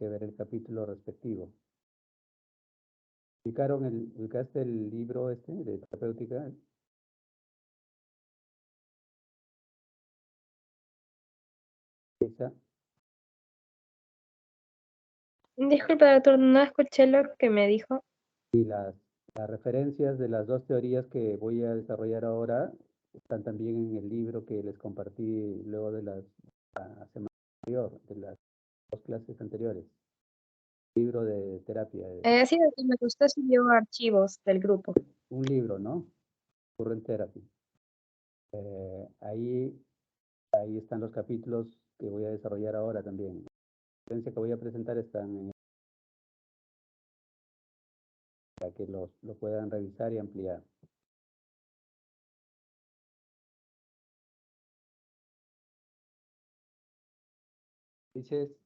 que ver el capítulo respectivo. ¿Ubicaste el libro de terapéutica? Esa, Disculpe, doctor, no escuché lo que me dijo. y las referencias de las dos teorías que voy a desarrollar ahora están también en el libro que les compartí luego de la semana anterior, de las dos clases anteriores. Libro de terapia, Sí, doctor, me usted subió archivos del grupo. un libro, ¿no? Current Therapy. Ahí están los capítulos que voy a desarrollar ahora también. La referencia que voy a presentar están para que lo puedan revisar y ampliar. Dices,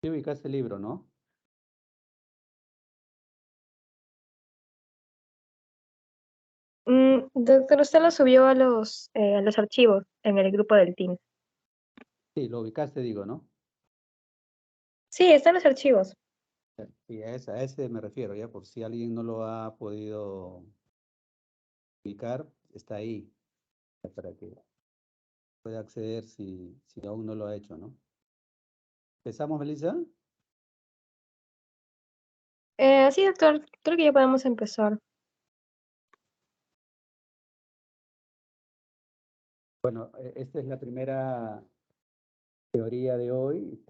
sí ubicaste el libro, ¿no? Doctor, usted lo subió a los archivos en el grupo del Teams. Sí, lo ubicaste, digo, ¿no? Sí, están los archivos. Sí, a ese me refiero, ya, por si alguien no lo ha podido ubicar, está ahí, para que pueda acceder si aún no lo ha hecho, ¿no? ¿Empezamos, Melissa? Sí, doctor, creo que ya podemos empezar. Bueno, esta es la primera teoría de hoy,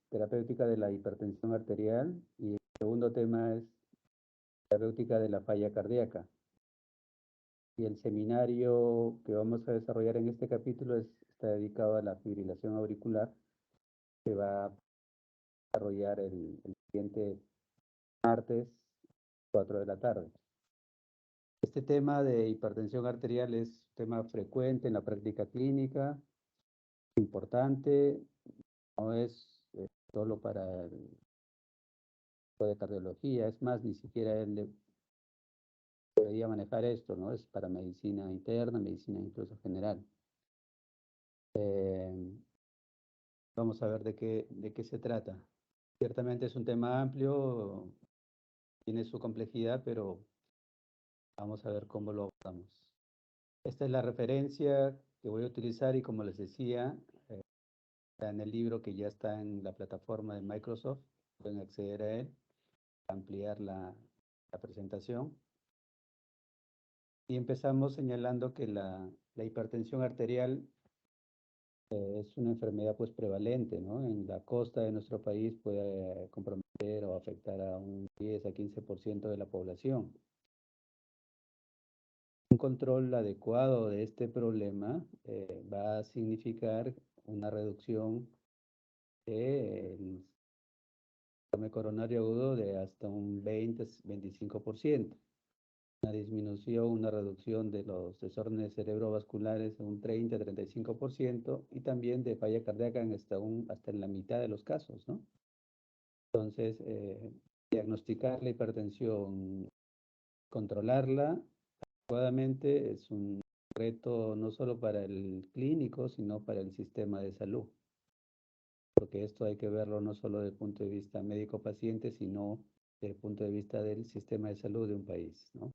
terapéutica de la hipertensión arterial, y el segundo tema es terapéutica de la falla cardíaca. Y el seminario que vamos a desarrollar en este capítulo está dedicado a la fibrilación auricular, que va a desarrollar el siguiente martes, 4 de la tarde. Este tema de hipertensión arterial es un tema frecuente en la práctica clínica, importante, no es solo para el tipo de cardiología, es más, ni siquiera él debería manejar esto, ¿no? Es para medicina interna, medicina incluso general. Vamos a ver de qué se trata. Ciertamente es un tema amplio, tiene su complejidad, pero vamos a ver cómo lo abordamos. Esta es la referencia que voy a utilizar y como les decía, está en el libro que ya está en la plataforma de Microsoft, pueden acceder a él, ampliar la presentación. Y empezamos señalando que la hipertensión arterial es una enfermedad pues prevalente, ¿no? En la costa de nuestro país puede comprometer o afectar a un 10 a 15% de la población. Un control adecuado de este problema va a significar una reducción del síndrome coronario agudo de hasta un 20-25%. Una disminución, una reducción de los desórdenes cerebrovasculares en un 30-35% y también de falla cardíaca hasta en la mitad de los casos, ¿no? Entonces, diagnosticar la hipertensión, controlarla adecuadamente es un reto no solo para el clínico, sino para el sistema de salud, porque esto hay que verlo no solo desde el punto de vista médico-paciente, sino desde el punto de vista del sistema de salud de un país, ¿no?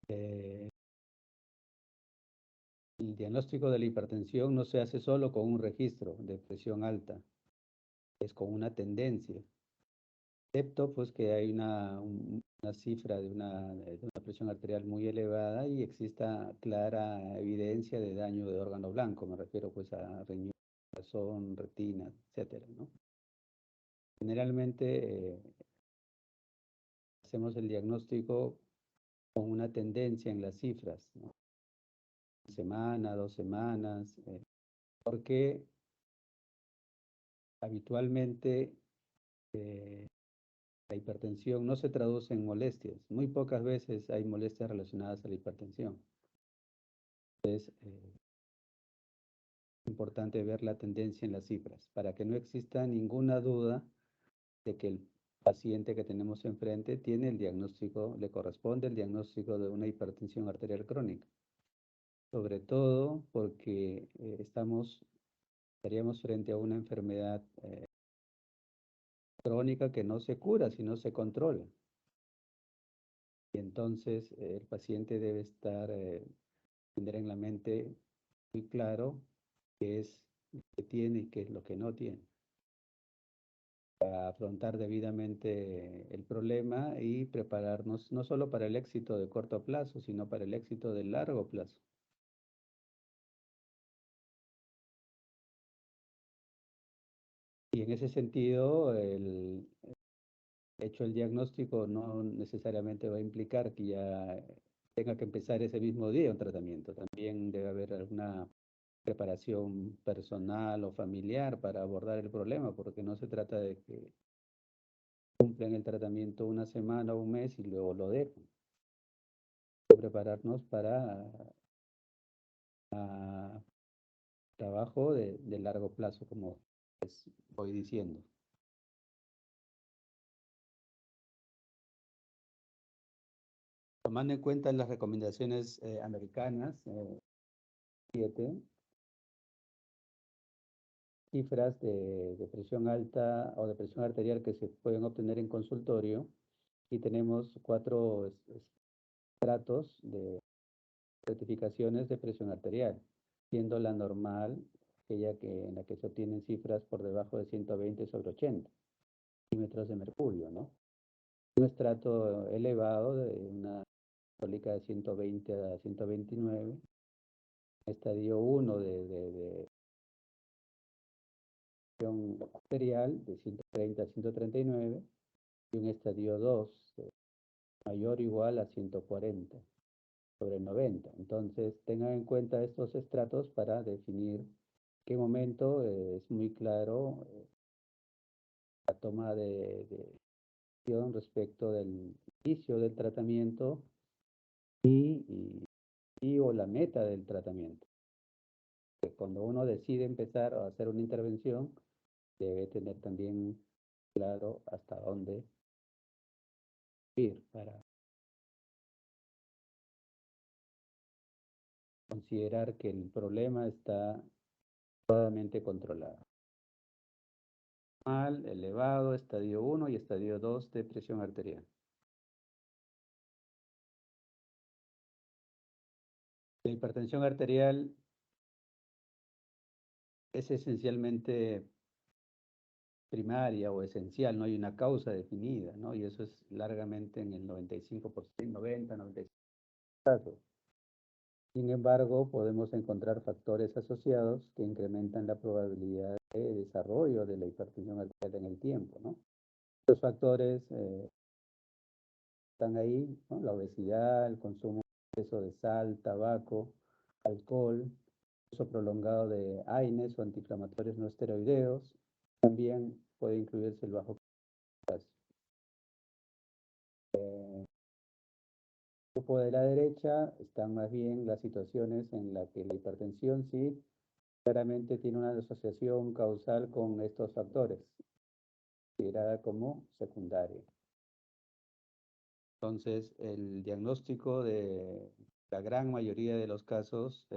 El diagnóstico de la hipertensión no se hace solo con un registro de presión alta, es con una tendencia, excepto pues que hay una cifra de una presión arterial muy elevada y exista clara evidencia de daño de órgano blanco, me refiero pues a riñón, corazón, retina, etcétera, ¿no? Generalmente hacemos el diagnóstico con una tendencia en las cifras, ¿no? Semana, 2 semanas, porque habitualmente la hipertensión no se traduce en molestias. Muy pocas veces hay molestias relacionadas a la hipertensión. Entonces, es importante ver la tendencia en las cifras para que no exista ninguna duda de que paciente que tenemos enfrente tiene el diagnóstico, le corresponde el diagnóstico de una hipertensión arterial crónica, sobre todo porque estaríamos frente a una enfermedad crónica que no se cura, sino se controla. Y entonces el paciente debe tener en la mente muy claro qué es lo que tiene y qué es lo que no tiene, para afrontar debidamente el problema y prepararnos no solo para el éxito de corto plazo, sino para el éxito de largo plazo. Y en ese sentido, el hecho el diagnóstico no necesariamente va a implicar que ya tenga que empezar ese mismo día un tratamiento. También debe haber alguna preparación personal o familiar para abordar el problema, porque no se trata de que cumplan el tratamiento una semana o un mes y luego lo dejan. Prepararnos para trabajo de largo plazo, como les voy diciendo. Tomando en cuenta las recomendaciones americanas, 7 cifras de presión alta o de presión arterial que se pueden obtener en consultorio, y tenemos 4 estratos de certificaciones de presión arterial, siendo la normal aquella en la que se obtienen cifras por debajo de 120 sobre 80 milímetros de mercurio, ¿no? Un estrato elevado de una católica de 120 a 129, estadio 1 de presión arterial de 130 a 139 y un estadio 2 mayor o igual a 140 sobre 90. Entonces, tengan en cuenta estos estratos para definir qué momento es muy claro la toma de decisión respecto del inicio del tratamiento o la meta del tratamiento. Cuando uno decide empezar a hacer una intervención, debe tener también claro hasta dónde ir para considerar que el problema está adecuadamente controlado. Normal, elevado, estadio 1 y estadio 2 de presión arterial. La hipertensión arterial es esencialmente primaria o esencial, no hay una causa definida, ¿no? Y eso es largamente en el 95%, 90, 95%. Casos. Sin embargo, podemos encontrar factores asociados que incrementan la probabilidad de desarrollo de la hipertensión arterial en el tiempo, ¿no? Los factores están ahí, ¿no? La obesidad, el consumo exceso de sal, tabaco, alcohol, uso prolongado de AINES o antiinflamatorios no esteroideos. También puede incluirse el bajo potasio. El grupo de la derecha están más bien las situaciones en las que la hipertensión sí claramente tiene una asociación causal con estos factores, considerada como secundaria. Entonces, el diagnóstico de la gran mayoría de los casos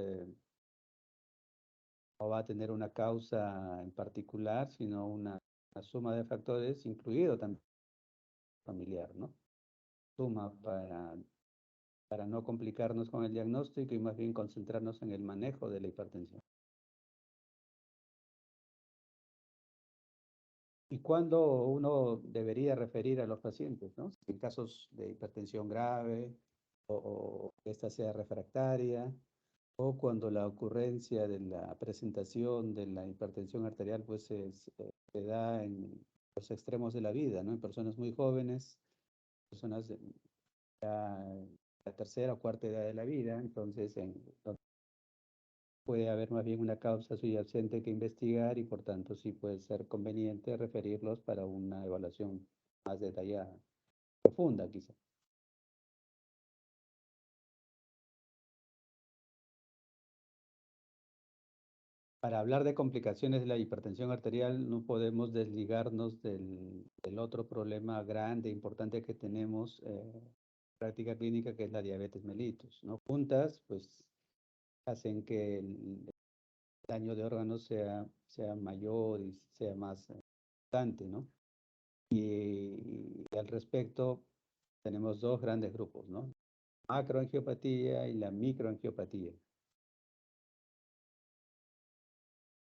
no va a tener una causa en particular, sino una suma de factores, incluido también familiar, ¿no? Suma para no complicarnos con el diagnóstico y más bien concentrarnos en el manejo de la hipertensión. ¿Y cuándo uno debería referir a los pacientes, ¿no? En casos de hipertensión grave o que esta sea refractaria, o cuando la ocurrencia de la presentación de la hipertensión arterial pues se da en los extremos de la vida, ¿no? En personas muy jóvenes, personas de la tercera o cuarta edad de la vida, entonces puede haber más bien una causa subyacente que investigar y por tanto sí puede ser conveniente referirlos para una evaluación más detallada, profunda quizá. Para hablar de complicaciones de la hipertensión arterial no podemos desligarnos del otro problema grande, importante que tenemos en práctica clínica, que es la diabetes mellitus, ¿no? Juntas, pues, hacen que el daño de órganos sea mayor y sea más importante, ¿no? Y al respecto, tenemos dos grandes grupos, ¿no? Macroangiopatía y la microangiopatía.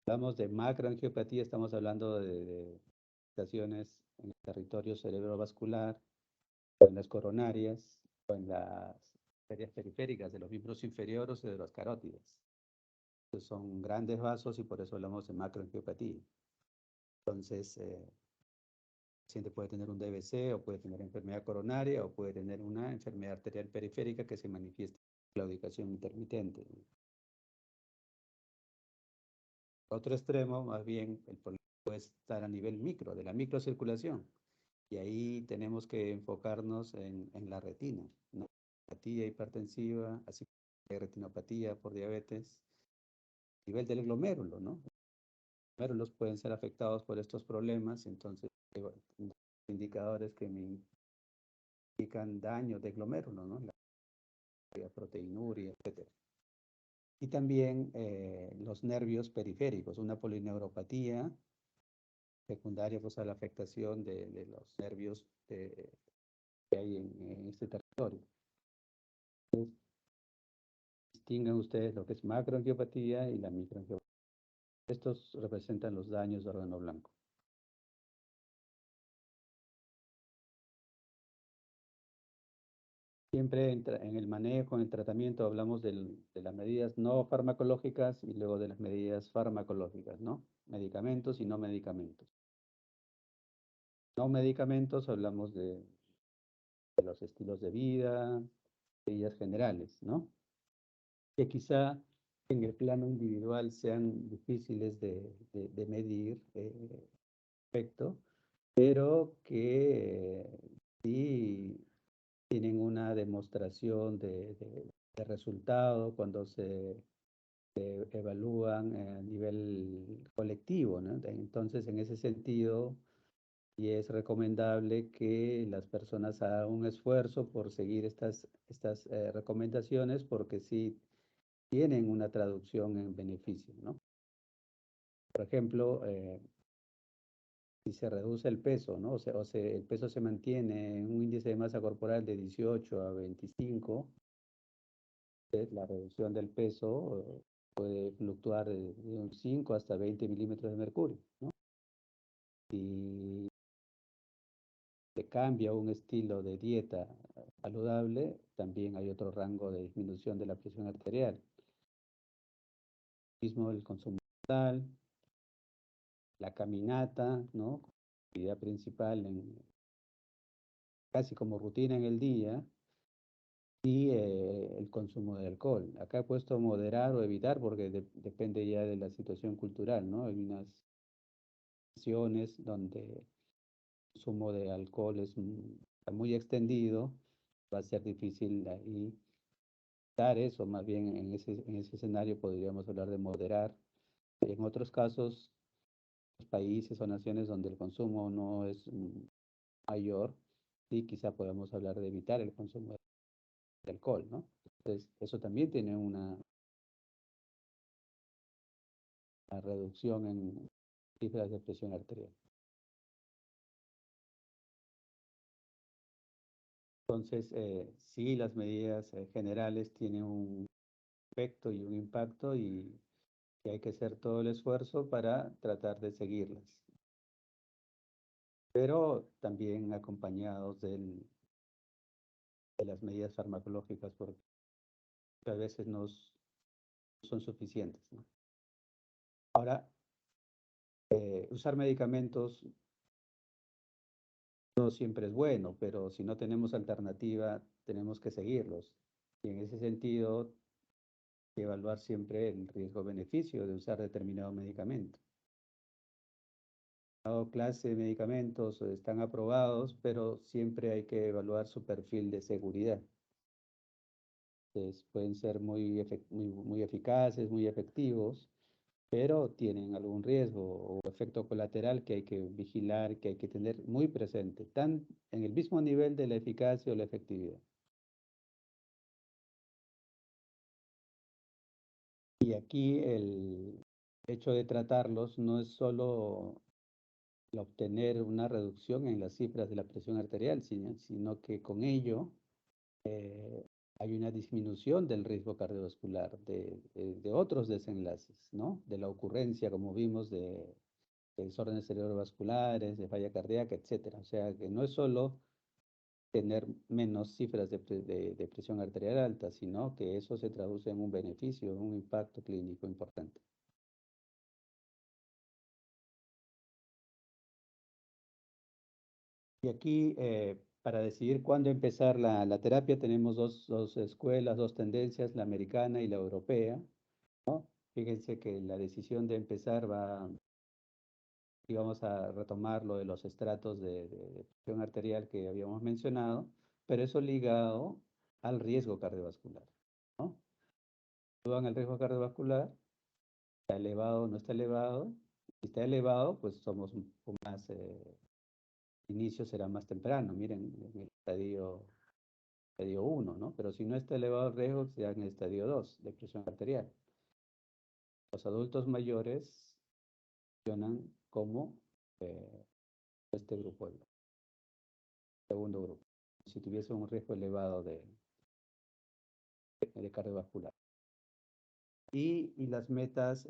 Hablamos de macroangiopatía, estamos hablando de afectaciones en el territorio cerebrovascular, o en las coronarias, o en las arterias periféricas de los miembros inferiores y de las carótidas. Estos son grandes vasos y por eso hablamos de macroangiopatía. Entonces, el paciente puede tener un DBC, o puede tener enfermedad coronaria, o puede tener una enfermedad arterial periférica que se manifiesta en claudicación intermitente. Otro extremo, más bien, el problema puede estar a nivel micro, de la microcirculación. Y ahí tenemos que enfocarnos en la retina, ¿no? Retinopatía hipertensiva, así como retinopatía por diabetes, a nivel del glomérulo, ¿no? Los glomérulos pueden ser afectados por estos problemas, entonces hay indicadores que me indican daño de glomérulo, ¿no? La proteinuria, etc. Y también los nervios periféricos, una polineuropatía secundaria pues, a la afectación de los nervios que hay en este territorio. Entonces, distingan ustedes lo que es macroangiopatía y la microangiopatía. Estos representan los daños de órgano blanco. Siempre en el manejo, en el tratamiento, hablamos de las medidas no farmacológicas y luego de las medidas farmacológicas, ¿no? Medicamentos y no medicamentos. No medicamentos, hablamos de los estilos de vida, medidas generales, ¿no? Que quizá en el plano individual sean difíciles de medir efecto, pero que sí tienen una demostración de resultado cuando se evalúan a nivel colectivo, ¿no? Entonces, en ese sentido, y es recomendable que las personas hagan un esfuerzo por seguir estas recomendaciones porque sí tienen una traducción en beneficio, ¿no? Por ejemplo, si se reduce el peso, ¿no? El peso se mantiene en un índice de masa corporal de 18 a 25, la reducción del peso puede fluctuar de un 5 hasta 20 milímetros de mercurio, ¿no? Si se cambia un estilo de dieta saludable, también hay otro rango de disminución de la presión arterial. Mismo el consumo de sal, la caminata, ¿no? Actividad principal casi como rutina en el día, y el consumo de alcohol. Acá he puesto moderar o evitar porque depende ya de la situación cultural, ¿no? Hay unas naciones donde el consumo de alcohol está muy extendido, va a ser difícil ahí dar eso, más bien en ese escenario podríamos hablar de moderar. En otros casos, países o naciones donde el consumo no es mayor, sí, quizá podamos hablar de evitar el consumo de alcohol, ¿no? Entonces, eso también tiene una reducción en cifras de presión arterial. Entonces, sí, las medidas generales tienen un efecto y un impacto y hay que hacer todo el esfuerzo para tratar de seguirlas, pero también acompañados de las medidas farmacológicas porque a veces no son suficientes, ¿no? Ahora, usar medicamentos no siempre es bueno, pero si no tenemos alternativa, tenemos que seguirlos. Y en ese sentido, hay que evaluar siempre el riesgo-beneficio de usar determinado medicamento. Cada clase de medicamentos están aprobados, pero siempre hay que evaluar su perfil de seguridad. Entonces, pueden ser muy eficaces, muy efectivos, pero tienen algún riesgo o efecto colateral que hay que vigilar, que hay que tener muy presente, tan en el mismo nivel de la eficacia o la efectividad. Y aquí el hecho de tratarlos no es solo el obtener una reducción en las cifras de la presión arterial, sino que con ello hay una disminución del riesgo cardiovascular, de otros desenlaces, ¿no? De la ocurrencia, como vimos, de desórdenes cerebrovasculares, de falla cardíaca, etcétera. O sea, que no es solo tener menos cifras de presión arterial alta, sino que eso se traduce en un beneficio, en un impacto clínico importante. Y aquí, para decidir cuándo empezar la terapia, tenemos dos escuelas, dos tendencias, la americana y la europea, ¿no? Fíjense que la decisión de empezar va, y vamos a retomar lo de los estratos de presión arterial que habíamos mencionado, pero eso ligado al riesgo cardiovascular, ¿no? Evalúan el riesgo cardiovascular, está elevado o no está elevado. Si está elevado, pues somos un poco más, inicio será más temprano, miren, en el estadio 1, ¿no? Pero si no está elevado el riesgo, será en el estadio 2 de presión arterial. Los adultos mayores funcionan como este grupo, el segundo grupo, si tuviese un riesgo elevado de cardiovascular. Y las metas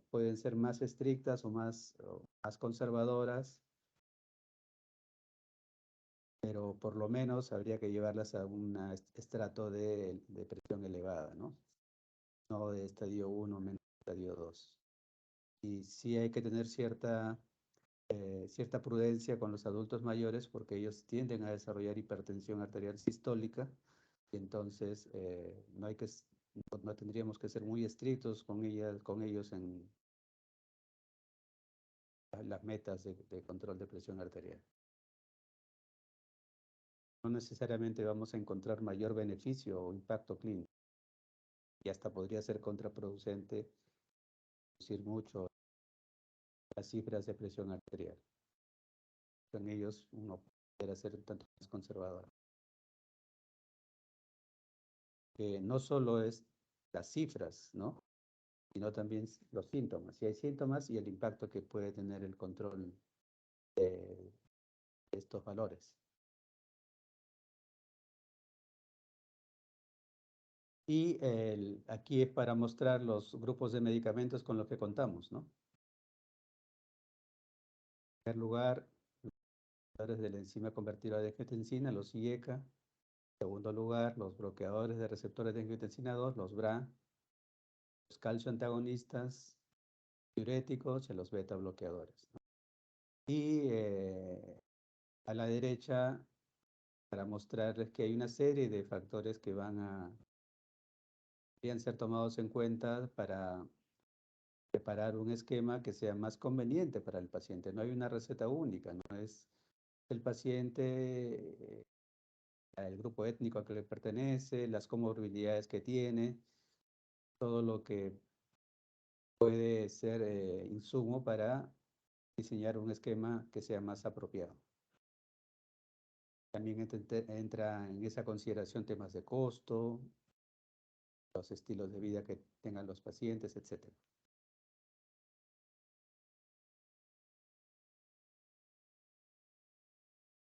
pueden ser más estrictas o más conservadoras, pero por lo menos habría que llevarlas a un estrato de presión elevada, ¿no? No de estadio 1 menos estadio 2. Y sí hay que tener cierta prudencia con los adultos mayores porque ellos tienden a desarrollar hipertensión arterial sistólica y entonces no tendríamos que ser muy estrictos con ellos en las metas de control de presión arterial. No necesariamente vamos a encontrar mayor beneficio o impacto clínico y hasta podría ser contraproducente reducir mucho las cifras de presión arterial. Con ellos uno pudiera ser un tanto más conservador. Que no solo es las cifras, ¿no? Sino también los síntomas. Si hay síntomas y el impacto que puede tener el control de estos valores. Y aquí es para mostrar los grupos de medicamentos con los que contamos, ¿no? En primer lugar, los de la enzima convertidora de angiotensina, los IECA. En segundo lugar, los bloqueadores de receptores de angiotensina 2, los BRA. Los calcio antagonistas, diuréticos y los beta bloqueadores, ¿no? Y a la derecha, para mostrarles que hay una serie de factores que deberían ser tomados en cuenta para preparar un esquema que sea más conveniente para el paciente. No hay una receta única, no es el paciente, el grupo étnico al que le pertenece, las comorbilidades que tiene, todo lo que puede ser insumo para diseñar un esquema que sea más apropiado. También entra en esa consideración temas de costo, los estilos de vida que tengan los pacientes, etc.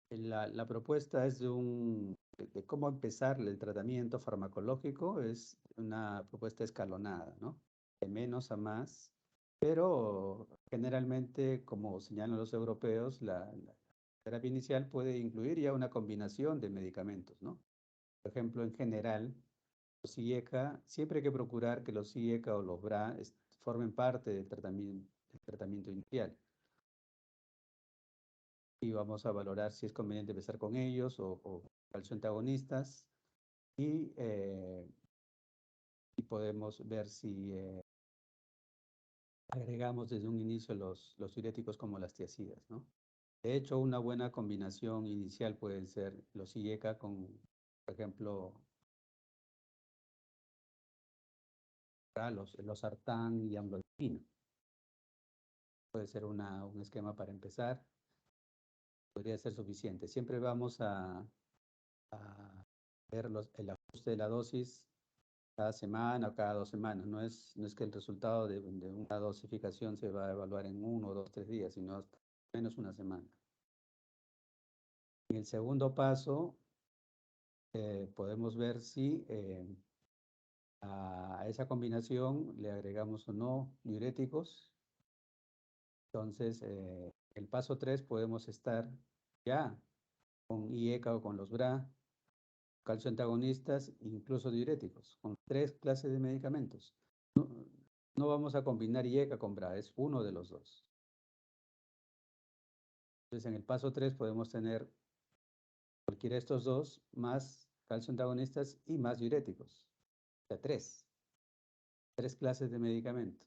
La propuesta es de cómo empezar el tratamiento farmacológico, es una propuesta escalonada, ¿no? De menos a más, pero generalmente, como señalan los europeos, la terapia inicial puede incluir ya una combinación de medicamentos, ¿no? Por ejemplo, en general, los IECA, siempre hay que procurar que los IECA o los BRA formen parte del tratamiento inicial. Y vamos a valorar si es conveniente empezar con ellos o calcio antagonistas y podemos ver si agregamos desde un inicio los diuréticos como las tiazidas, ¿no? De hecho, una buena combinación inicial pueden ser los IECA con, por ejemplo, los sartán y amlodipina. puede ser un esquema para empezar, podría ser suficiente. Siempre vamos a ver el ajuste de la dosis cada semana o cada 2 semanas. No es que el resultado de una dosificación se va a evaluar en 1, 2, 3 días, sino hasta menos una semana. En el segundo paso, podemos ver si a esa combinación le agregamos o no diuréticos. Entonces, el paso 3 podemos estar ya con IECA o con los BRA, calcio antagonistas, incluso diuréticos, con 3 clases de medicamentos. No vamos a combinar IECA con BRA, es uno de los dos. Entonces, en el paso 3 podemos tener cualquiera de estos dos, más calcio antagonistas y más diuréticos. O sea, 3 clases de medicamento.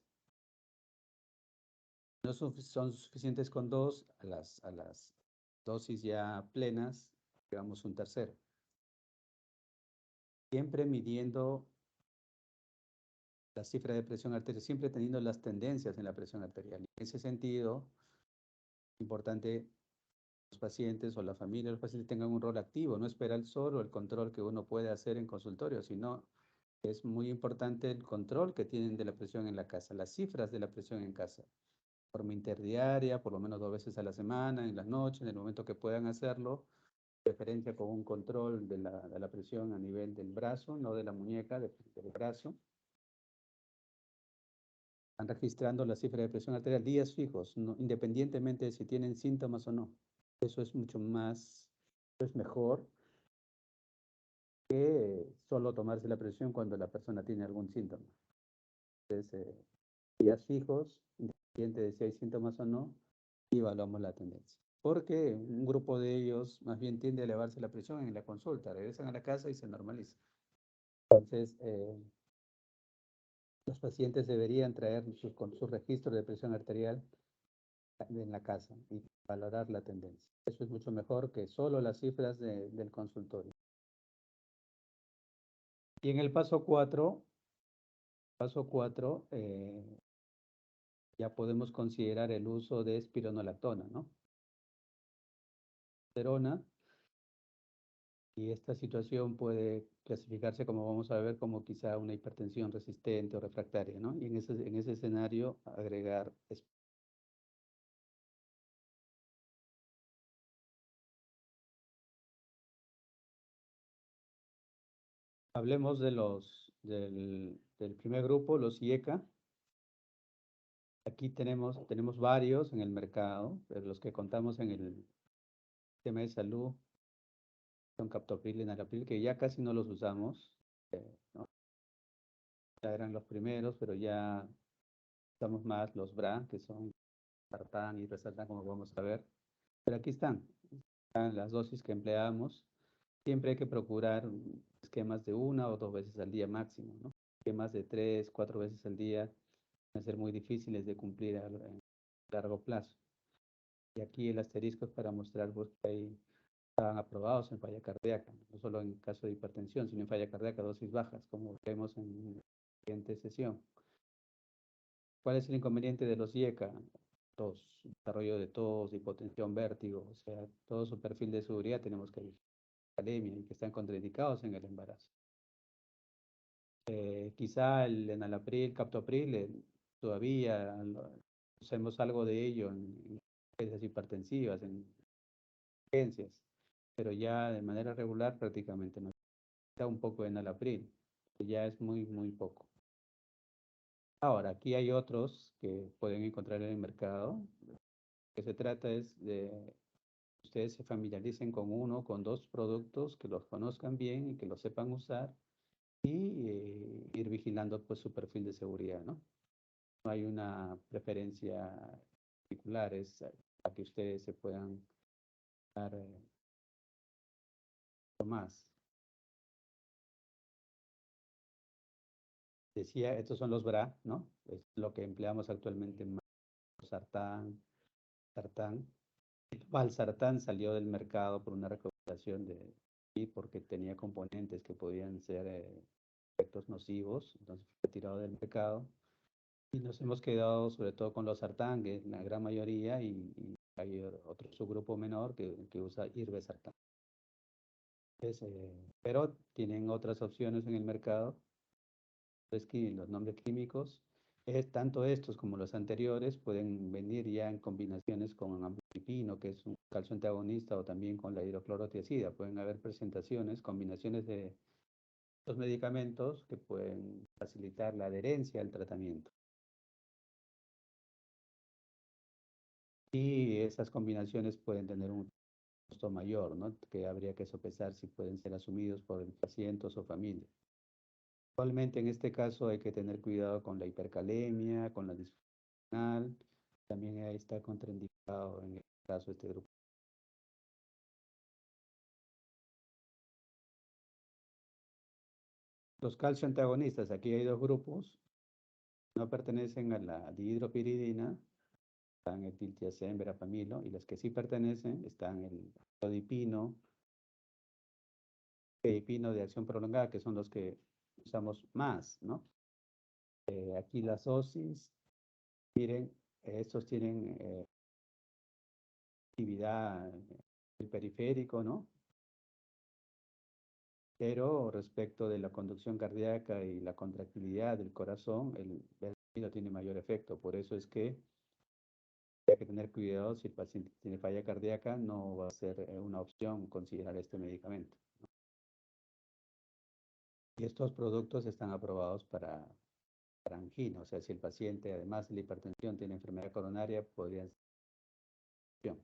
No son suficientes con 2, a las dosis ya plenas, digamos un tercero. Siempre midiendo la cifra de presión arterial, siempre teniendo las tendencias en la presión arterial. En ese sentido, es importante que los pacientes o la familia de los pacientes tengan un rol activo, no esperar solo el control que uno puede hacer en consultorio, sino es muy importante el control que tienen de la presión en la casa, las cifras de la presión en casa, de forma interdiaria, por lo menos 2 veces a la semana, en las noches, en el momento que puedan hacerlo, de preferencia con un control de la presión a nivel del brazo, no de la muñeca, del brazo. Están registrando la cifra de presión arterial días fijos, independientemente de si tienen síntomas o no. Eso es mucho más, es mejor que solo tomarse la presión cuando la persona tiene algún síntoma. Entonces, días fijos, independiente de si hay síntomas o no, y evaluamos la tendencia. Porque un grupo de ellos más bien tiende a elevarse la presión en la consulta, regresan a la casa y se normaliza. Entonces, los pacientes deberían traer con su registro de presión arterial en la casa y valorar la tendencia. Eso es mucho mejor que solo las cifras del consultorio. Y en el paso 4, ya podemos considerar el uso de espironolactona, ¿no? Esterona, y esta situación puede clasificarse, como vamos a ver, como quizá una hipertensión resistente o refractaria, ¿no? Y en ese escenario agregar. Hablemos del primer grupo, los IECA. Aquí tenemos varios en el mercado, pero los que contamos en el sistema de salud son captopril y enalapril, que ya casi no los usamos, ¿no? Ya eran los primeros, pero ya usamos más los BRA, que son sartán y resartán, como vamos a ver. Pero aquí están las dosis que empleamos. Siempre hay que procurar esquemas de 1 o 2 veces al día máximo, ¿no? Esquemas de 3, 4 veces al día van a ser muy difíciles de cumplir a largo plazo. Y aquí el asterisco es para mostrar pues, que estaban aprobados en falla cardíaca, no solo en caso de hipertensión, sino en falla cardíaca, dosis bajas, como vemos en la siguiente sesión. ¿Cuál es el inconveniente de los IECA? Tos, desarrollo de tos, hipotensión, vértigo, o sea, todo su perfil de seguridad tenemos que anemia y que están contraindicados en el embarazo. Quizá el enalapril, captopril, todavía usemos algo de ello en crisis hipertensivas, en urgencias, pero ya de manera regular prácticamente no. Está un poco de enalapril, que ya es muy, muy poco. Ahora, aquí hay otros que pueden encontrar en el mercado. Lo que se trata es de que ustedes se familiaricen con uno, con dos productos, que los conozcan bien y que los sepan usar y ir vigilando pues su perfil de seguridad, ¿no? No hay una preferencia particular, es a que ustedes se puedan dar más. Decía, estos son los BRA, ¿no? Es lo que empleamos actualmente en sartán. El valsartán salió del mercado por una recomendación y porque tenía componentes que podían ser efectos nocivos, entonces fue retirado del mercado. Y nos hemos quedado sobre todo con los sartán, que es la gran mayoría, y hay otro subgrupo menor que usa irbesartán. Pero tienen otras opciones en el mercado, los nombres químicos. Tanto estos como los anteriores pueden venir ya en combinaciones con amlodipino, que es un calcio antagonista, o también con la hidroclorotiazida. Pueden haber presentaciones, combinaciones de los medicamentos que pueden facilitar la adherencia al tratamiento. Y esas combinaciones pueden tener un costo mayor, ¿no? Que habría que sopesar si pueden ser asumidos por el paciente o su familia. Actualmente en este caso hay que tener cuidado con la hipercalemia, con la disfunción. También ahí está contraindicado en el caso de este grupo. Los calcio antagonistas, aquí hay dos grupos, no pertenecen a la dihidropiridina, están el tiltiazem, verapamilo, y las que sí pertenecen están el amlodipino, dipino de acción prolongada, que son los que usamos más, ¿no? Aquí las dosis, miren, estos tienen actividad en el periférico, ¿no? Pero respecto de la conducción cardíaca y la contractilidad del corazón, el verapamilo tiene mayor efecto. Por eso es que hay que tener cuidado si el paciente tiene falla cardíaca, no va a ser una opción considerar este medicamento. Y estos productos están aprobados para angina, o sea, si el paciente además de la hipertensión tiene enfermedad coronaria, podría ser una opción.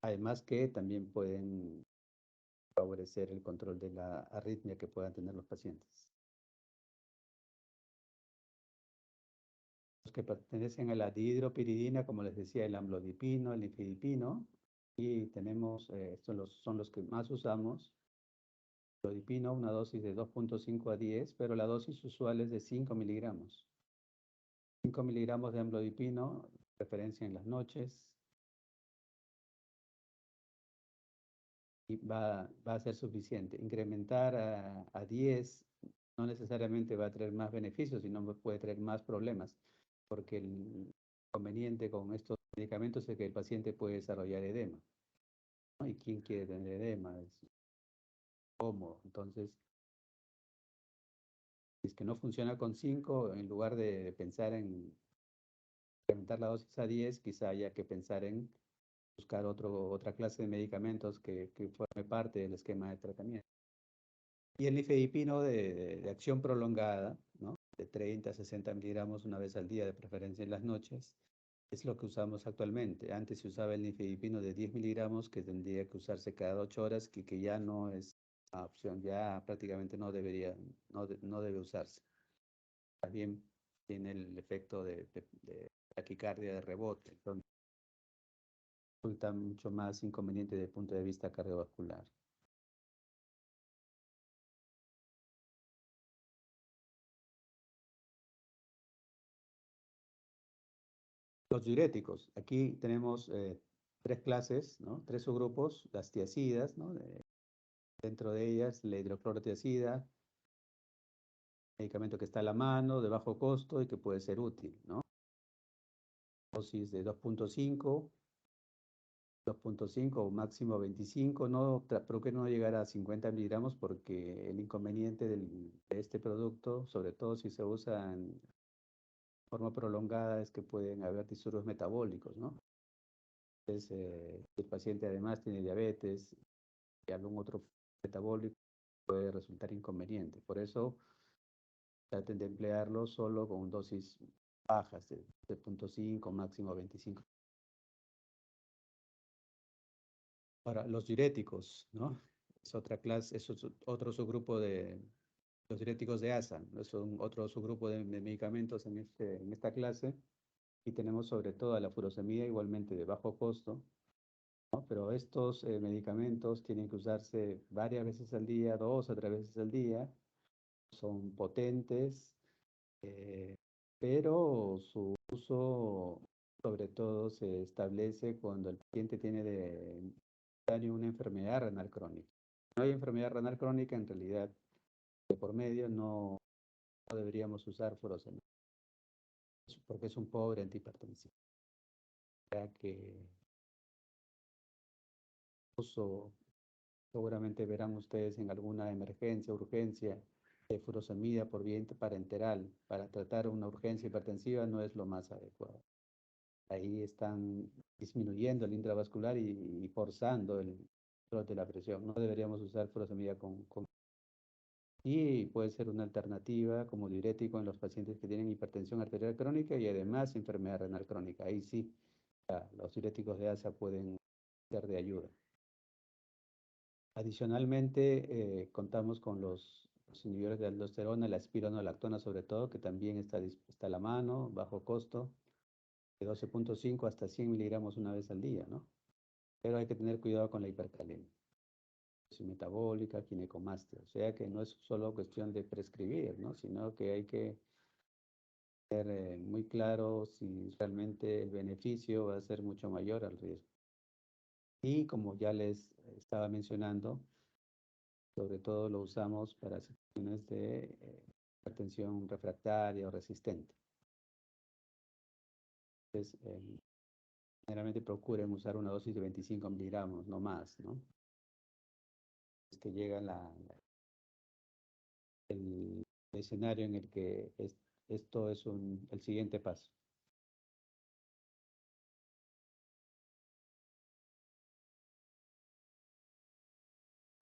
Además que también pueden favorecer el control de la arritmia que puedan tener los pacientes. Los que pertenecen a la dihidropiridina, como les decía, el amlodipino, el nifedipino, y tenemos, estos son los que más usamos. Amlodipino, una dosis de 2.5 a 10, pero la dosis usual es de 5 miligramos. 5 miligramos de amlodipino, preferencia en las noches, y va a ser suficiente. Incrementar a 10 no necesariamente va a traer más beneficios, sino puede traer más problemas, porque el inconveniente con estos medicamentos es que el paciente puede desarrollar edema, ¿no? ¿Y quién quiere tener edema? Es cómodo. Entonces, si es que no funciona con 5, en lugar de pensar en incrementar la dosis a 10, quizá haya que pensar en buscar otra clase de medicamentos que forme parte del esquema de tratamiento. Y el nifedipino de acción prolongada, ¿no? De 30 a 60 miligramos una vez al día, de preferencia en las noches, es lo que usamos actualmente. Antes se usaba el nifedipino de 10 miligramos, que tendría que usarse cada 8 horas, que ya no es una opción, ya prácticamente no debe usarse. También tiene el efecto de taquicardia de rebote, entonces resulta mucho más inconveniente desde el punto de vista cardiovascular. Los diuréticos, aquí tenemos tres clases, ¿no? Tres subgrupos, las tiacidas, ¿no? Dentro de ellas la hidroclorotiazida, medicamento que está a la mano, de bajo costo y que puede ser útil, ¿no? Dosis de 2.5 o máximo 25, no, procure no llegar a 50 miligramos, porque el inconveniente de este producto, sobre todo si se usa en forma prolongada, es que pueden haber disturbios metabólicos, ¿no? Entonces, si el paciente además tiene diabetes y algún otro metabólico, puede resultar inconveniente. Por eso, traten de emplearlo solo con dosis bajas, de 0.5, máximo 25. Ahora, los diuréticos, ¿no? Es otra clase, es otro subgrupo de los diuréticos de ASA, ¿no? Es otro subgrupo de medicamentos en esta clase, y tenemos sobre todo la furosemida, igualmente de bajo costo, ¿no? Pero estos medicamentos tienen que usarse varias veces al día, 2 o 3 veces al día, son potentes, pero su uso sobre todo se establece cuando el paciente tiene una enfermedad renal crónica. No hay enfermedad renal crónica, en realidad, de por medio no no deberíamos usar furosemida, porque es un pobre antihipertensivo, ya que uso, seguramente verán ustedes en alguna emergencia, urgencia, de furosemida por vía parenteral para tratar una urgencia hipertensiva no es lo más adecuado. Ahí están disminuyendo el intravascular y forzando el control de la presión. No deberíamos usar furosemida y puede ser una alternativa como diurético en los pacientes que tienen hipertensión arterial crónica y además enfermedad renal crónica. Ahí sí, los diuréticos de ASA pueden ser de ayuda. Adicionalmente, contamos con los inhibidores de aldosterona, la espironolactona sobre todo, que también está a la mano, bajo costo, de 12.5 hasta 100 miligramos una vez al día, ¿no? Pero hay que tener cuidado con la hipercalemia metabólica, ginecomastia, o sea que no es solo cuestión de prescribir, ¿no? Sino que hay que ser muy claro si realmente el beneficio va a ser mucho mayor al riesgo. Y como ya les estaba mencionando, sobre todo lo usamos para situaciones de hipertensión refractaria o resistente. Entonces, generalmente procuren usar una dosis de 25 miligramos, no más, ¿no? Es que llega el escenario en el que esto es el siguiente paso.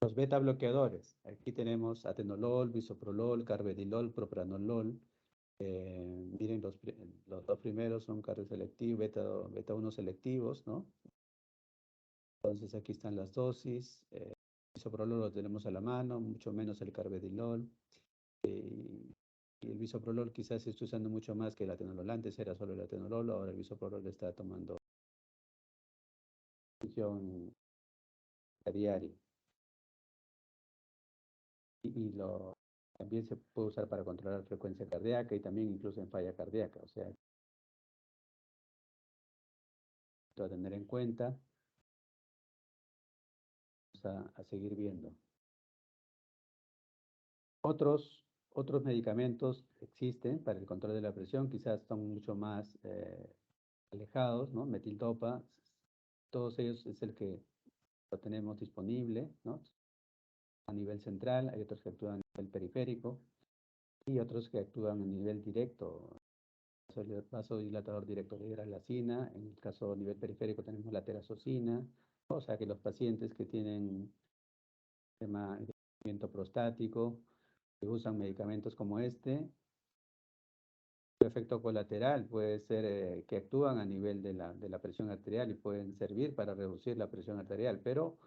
Los beta bloqueadores. Aquí tenemos atenolol, bisoprolol, carvedilol, propranolol. Miren, los dos primeros son cardioselectivos, beta 1 selectivos, ¿no? Entonces aquí están las dosis. Bisoprolol lo tenemos a la mano, mucho menos el carvedilol. Y el bisoprolol quizás se está usando mucho más que el atenolol. Antes era solo el atenolol, ahora el bisoprolol está tomando función a diario. También se puede usar para controlar frecuencia cardíaca y también incluso en falla cardíaca. O sea, esto a tener en cuenta. Vamos a seguir viendo. Otros medicamentos existen para el control de la presión, quizás son mucho más alejados, ¿no? Metildopa, todos ellos es el que lo tenemos disponible, ¿no? A nivel central, hay otros que actúan a nivel periférico y otros que actúan a nivel directo. El vasodilatador directo de hidralacina, en el caso a nivel periférico tenemos la terazocina, o sea que los pacientes que tienen tema de crecimiento prostático, que usan medicamentos como este, el efecto colateral puede ser que actúan a nivel de la presión arterial y pueden servir para reducir la presión arterial, pero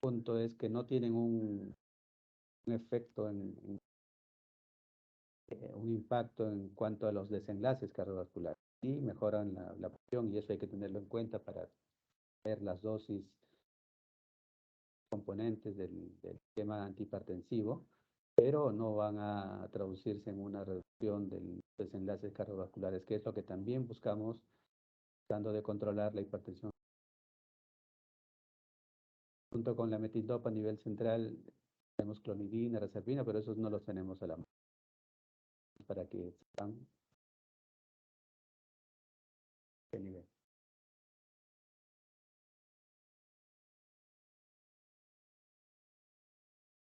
el punto es que no tienen un efecto, un impacto en cuanto a los desenlaces cardiovasculares y mejoran la presión y eso hay que tenerlo en cuenta para ver las dosis componentes del esquema antihipertensivo, pero no van a traducirse en una reducción de los desenlaces cardiovasculares, que es lo que también buscamos tratando de controlar la hipertensión. Junto con la metildopa a nivel central, tenemos clonidina, reserpina, pero esos no los tenemos a la mano. Para que sepan qué nivel.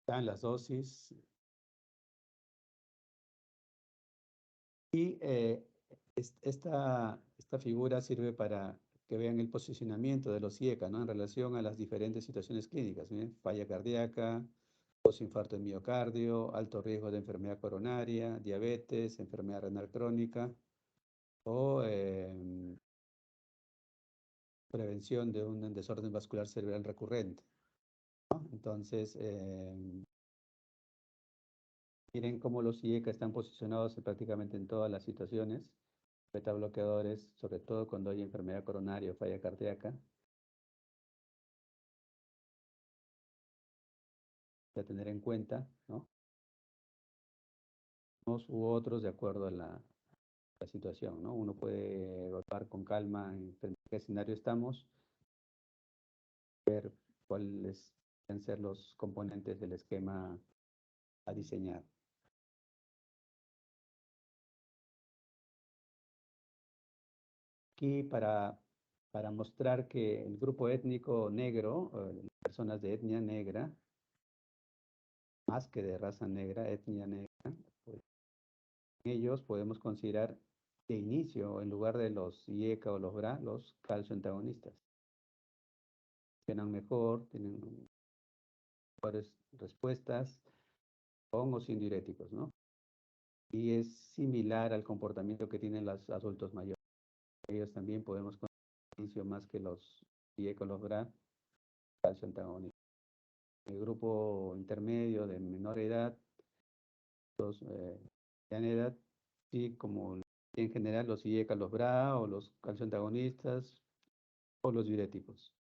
Están las dosis. Y esta figura sirve para que vean el posicionamiento de los IECA, ¿no? En relación a las diferentes situaciones clínicas, ¿sí? Falla cardíaca, posinfarto de miocardio, alto riesgo de enfermedad coronaria, diabetes, enfermedad renal crónica o prevención de un desorden vascular cerebral recurrente, ¿no? Entonces, miren cómo los IECA están posicionados prácticamente en todas las situaciones. Beta bloqueadores, sobre todo cuando hay enfermedad coronaria o falla cardíaca. A tener en cuenta, ¿no? Unos u otros de acuerdo a la situación, ¿no? Uno puede evaluar con calma en qué escenario estamos, ver cuáles pueden ser los componentes del esquema a diseñar. Aquí para mostrar que el grupo étnico negro, personas de etnia negra, más que de raza negra, etnia negra, pues, ellos podemos considerar de inicio, en lugar de los IECA o los BRA, los calcio-antagonistas. Funcionan mejor, tienen mejores respuestas, con o sin diuréticos, ¿no? Y es similar al comportamiento que tienen los adultos mayores. Ellos también podemos considerar de inicio más que los IECA o los BRA, calcio-antagonistas. El grupo intermedio de menor edad, los de edad, sí, como en general los IECA, los BRA o los calcio-antagonistas o los diuréticos.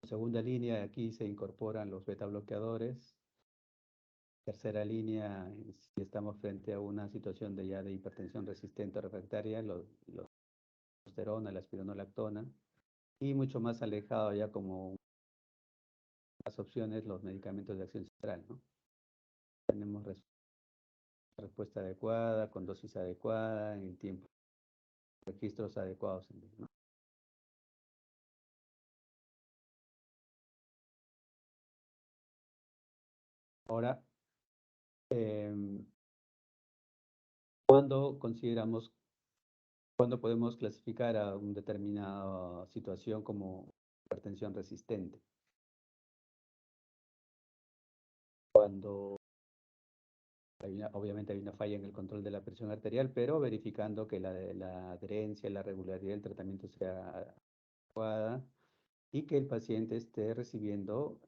En segunda línea, aquí se incorporan los beta bloqueadores. Tercera línea, si estamos frente a una situación de ya de hipertensión resistente o refractaria, los testosterona, la espironolactona. Y mucho más alejado ya como las opciones, los medicamentos de acción central, ¿no? Tenemos respuesta adecuada, con dosis adecuada, en tiempo, registros adecuados, ¿no? Ahora, ¿cuándo consideramos, cuándo podemos clasificar a una determinada situación como hipertensión resistente? Cuando obviamente hay una falla en el control de la presión arterial, pero verificando que la adherencia, la regularidad del tratamiento sea adecuada y que el paciente esté recibiendo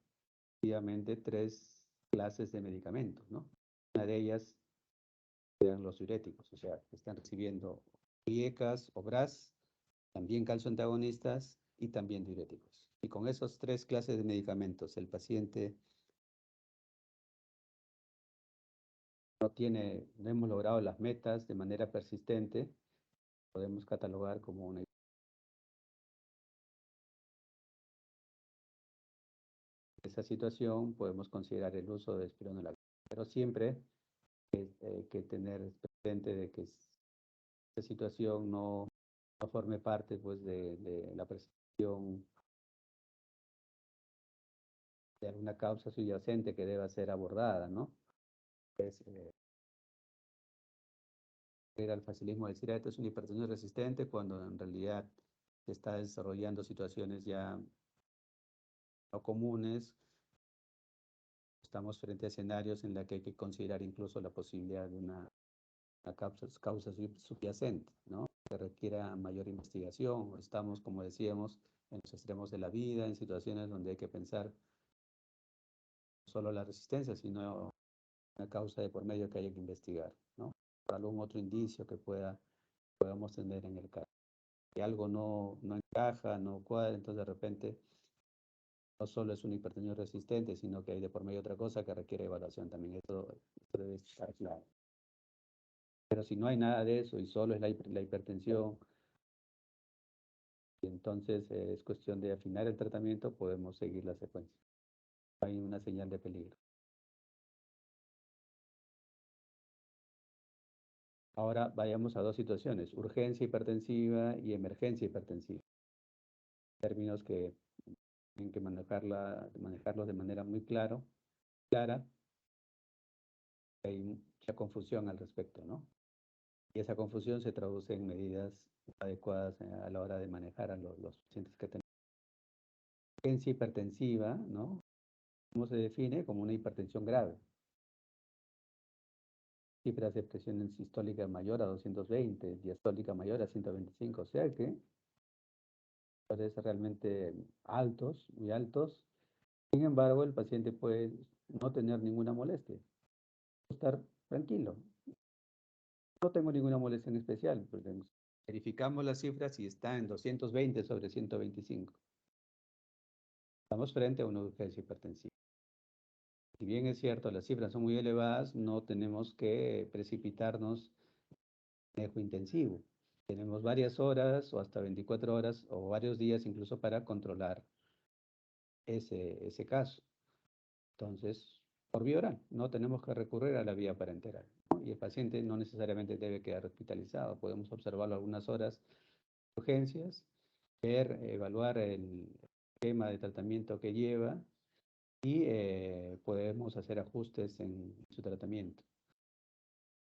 efectivamente 3 clases de medicamentos, ¿no? Una de ellas sean los diuréticos, o sea, que están recibiendo IECAS o BRAS, también calcio antagonistas y también diuréticos. Y con esos 3 clases de medicamentos, el paciente no hemos logrado las metas de manera persistente, podemos catalogar como una. Esa situación podemos considerar el uso de espironolactona, pero siempre hay que tener presente de que esta situación no forme parte pues de la percepción de alguna causa subyacente que deba ser abordada, ¿no? Es al facilismo decir, esto es una hipertensión resistente, cuando en realidad se está desarrollando situaciones ya no comunes. Estamos frente a escenarios en los que hay que considerar incluso la posibilidad de una causa subyacente, ¿no? Que requiera mayor investigación. Estamos, como decíamos, en los extremos de la vida, en situaciones donde hay que pensar no solo la resistencia, sino una causa de por medio que haya que investigar, ¿no? Por algún otro indicio que podamos tener en el caso. Si algo no encaja, no cuadra, entonces de repente no solo es una hipertensión resistente, sino que hay de por medio otra cosa que requiere evaluación también. Esto debe estar claro. Pero si no hay nada de eso y solo es la hipertensión, y entonces es cuestión de afinar el tratamiento, podemos seguir la secuencia. Hay una señal de peligro. Ahora vayamos a 2 situaciones, urgencia hipertensiva y emergencia hipertensiva. Términos que tienen que manejarlos de manera muy clara. Hay mucha confusión al respecto, ¿no? Y esa confusión se traduce en medidas adecuadas a la hora de manejar a los pacientes que tenemos. Urgencia hipertensiva, ¿no? ¿Cómo se define? Como una hipertensión grave. Cifras de presión sistólica mayor a 220, diastólica mayor a 125, o sea que parece realmente altos, muy altos. Sin embargo, el paciente puede no tener ninguna molestia, estar tranquilo. No tengo ninguna molestia en especial, pues verificamos las cifras y está en 220 sobre 125. Estamos frente a una urgencia hipertensiva. Si bien es cierto, las cifras son muy elevadas, no tenemos que precipitarnos en manejo intensivo. Tenemos varias horas o hasta 24 horas o varios días incluso para controlar ese caso. Entonces, por vía oral, no tenemos que recurrir a la vía parenteral, ¿no? Y el paciente no necesariamente debe quedar hospitalizado, podemos observarlo algunas horas urgencias, ver, evaluar el esquema de tratamiento que lleva y podemos hacer ajustes en su tratamiento.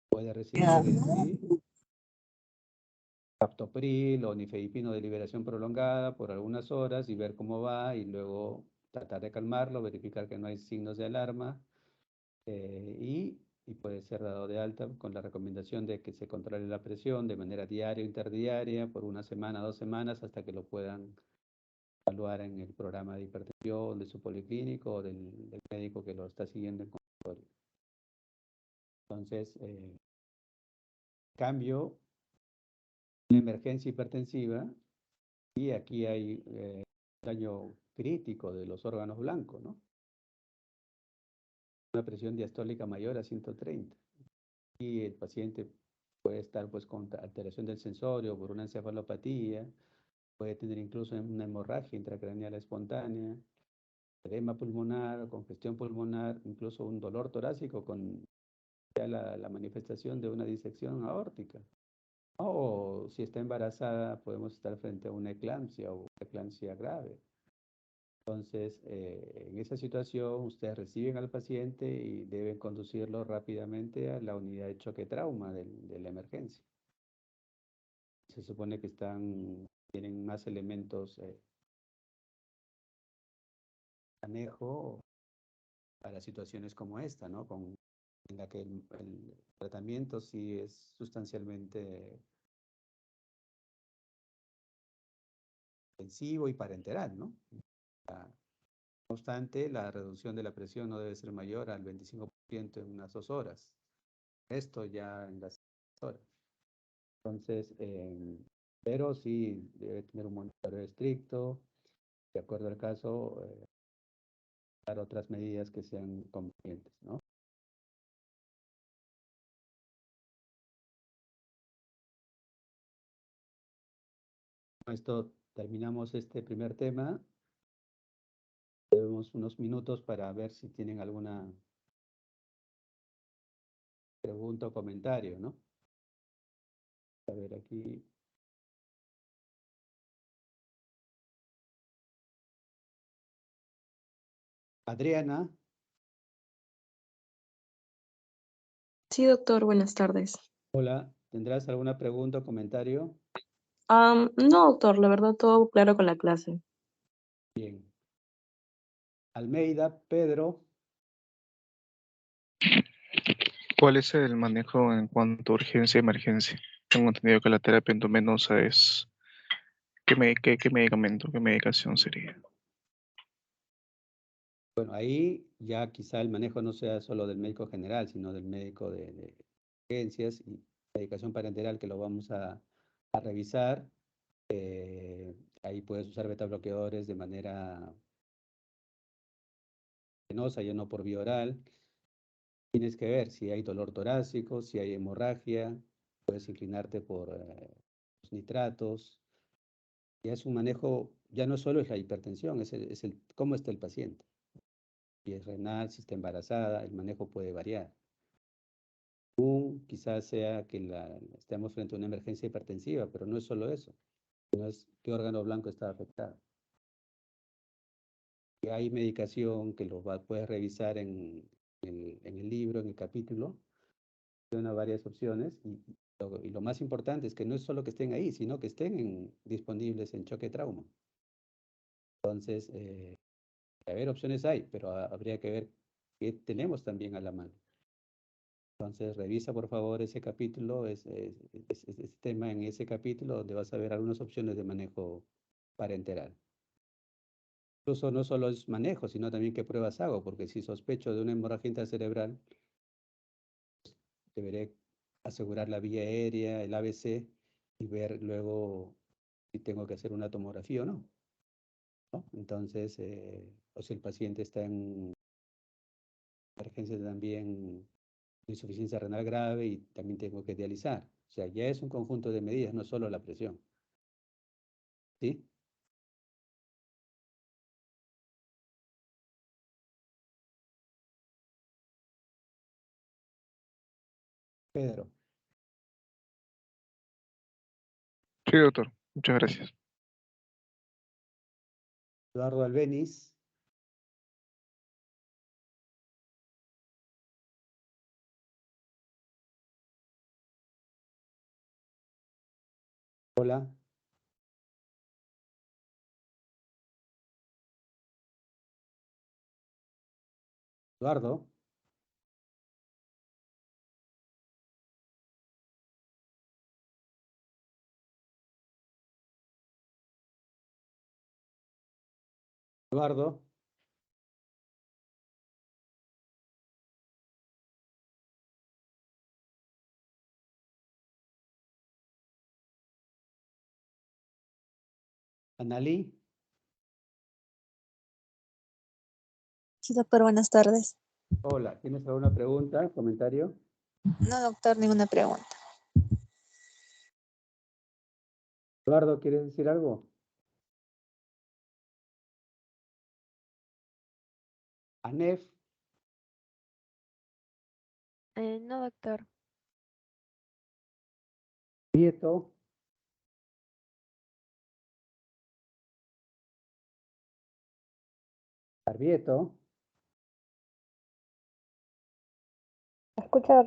Puede recibir captopril o nifedipino de liberación prolongada por algunas horas y ver cómo va y luego tratar de calmarlo, verificar que no hay signos de alarma y puede ser dado de alta con la recomendación de que se controle la presión de manera diaria o interdiaria por una semana, 2 semanas, hasta que lo puedan evaluar en el programa de hipertensión de su policlínico o del médico que lo está siguiendo en consultorio. Entonces, cambio, una emergencia hipertensiva y aquí hay daño crítico de los órganos blancos, ¿no? Una presión diastólica mayor a 130 y el paciente puede estar pues con alteración del sensorio por una encefalopatía, puede tener incluso una hemorragia intracraneal espontánea, edema pulmonar, congestión pulmonar, incluso un dolor torácico con ya la manifestación de una disección aórtica. O si está embarazada, podemos estar frente a una eclampsia o eclampsia grave. Entonces, en esa situación, ustedes reciben al paciente y deben conducirlo rápidamente a la unidad de choque trauma de la emergencia. Se supone que tienen más elementos de manejo para situaciones como esta, ¿no? En la que el tratamiento sí es sustancialmente intensivo y parenteral, ¿no? No obstante, la reducción de la presión no debe ser mayor al 25% en unas 2 horas. Esto ya en las horas. Entonces, pero sí debe tener un monitoreo estricto, de acuerdo al caso, dar otras medidas que sean convenientes, ¿no? Con esto terminamos este primer tema. Tenemos unos minutos para ver si tienen alguna pregunta o comentario, ¿no? A ver aquí. Adriana, Sí, doctor, buenas tardes. hola, ¿tendrás alguna pregunta o comentario? No, doctor, la verdad todo claro con la clase. Bien. Almeida, Pedro, ¿Cuál es el manejo en cuanto a urgencia y emergencia? Tengo entendido que la terapia endovenosa es... ¿Qué medicamento, qué medicación sería? bueno, ahí ya quizá el manejo no sea solo del médico general, sino del médico de urgencias y medicación parenteral que lo vamos a revisar. Ahí puedes usar beta bloqueadores de manera venosa, ya no por vía oral. Tienes que ver si hay dolor torácico, si hay hemorragia, puedes inclinarte por los nitratos. Ya es un manejo, ya no solo es la hipertensión, cómo está el paciente. Si es renal, si está embarazada, el manejo puede variar. Quizás sea que estemos frente a una emergencia hipertensiva, pero no es solo eso, no es qué órgano blanco está afectado. Y hay medicación que puedes revisar en el libro, en el capítulo, tiene varias opciones y lo más importante es que no es solo que estén ahí, sino que estén disponibles en choque trauma. Entonces, a ver, opciones hay, pero habría que ver qué tenemos también a la mano. Entonces, revisa por favor ese capítulo, ese tema en ese capítulo donde vas a ver algunas opciones de manejo parenteral. Incluso no solo es manejo, sino también qué pruebas hago, porque si sospecho de una hemorragia intracerebral, deberé asegurar la vía aérea, el ABC, y ver luego si tengo que hacer una tomografía o no. ¿No? Entonces, o si el paciente está en emergencia también, insuficiencia renal grave y también tengo que dializar. O sea, ya es un conjunto de medidas, no solo la presión. ¿Sí? Pedro. Sí, doctor. Muchas gracias. Eduardo Albeniz. Hola. Eduardo. Eduardo. Analí. Sí, doctor, buenas tardes. Hola. ¿Tienes alguna pregunta, comentario? No, doctor, ninguna pregunta. Eduardo, ¿quieres decir algo? Anef. No, doctor. Prieto. Arbieto. ¿Escucha?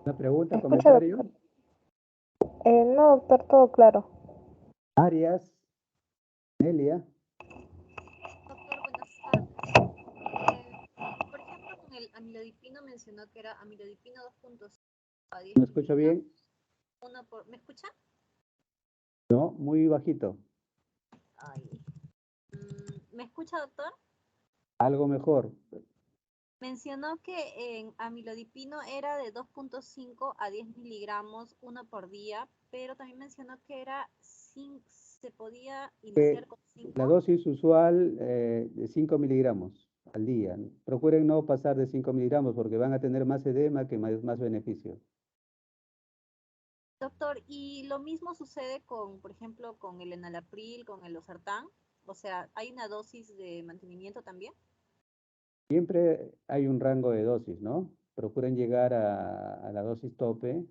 ¿Una pregunta, Escucha, comentario? doctor. No, doctor, todo claro. Arias. Nelia. Doctor, buenas tardes. Por ejemplo, con el amilodipino mencionó que era amilodipino 2.5 a 10 ¿Me escucho miligramos. bien? ¿Me escucha? No, muy bajito. Ay. ¿Me escucha, doctor? Algo mejor. Mencionó que en amilodipino era de 2.5 a 10 miligramos uno por día, pero también mencionó que se podía iniciar con 5. La dosis usual de 5 miligramos al día. Procuren no pasar de 5 miligramos porque van a tener más edema que más beneficio. Doctor, ¿y lo mismo sucede con, por ejemplo, con el enalapril, con el losartán? O sea, ¿hay una dosis de mantenimiento también? Siempre hay un rango de dosis, ¿no? Procuren llegar a la dosis tope,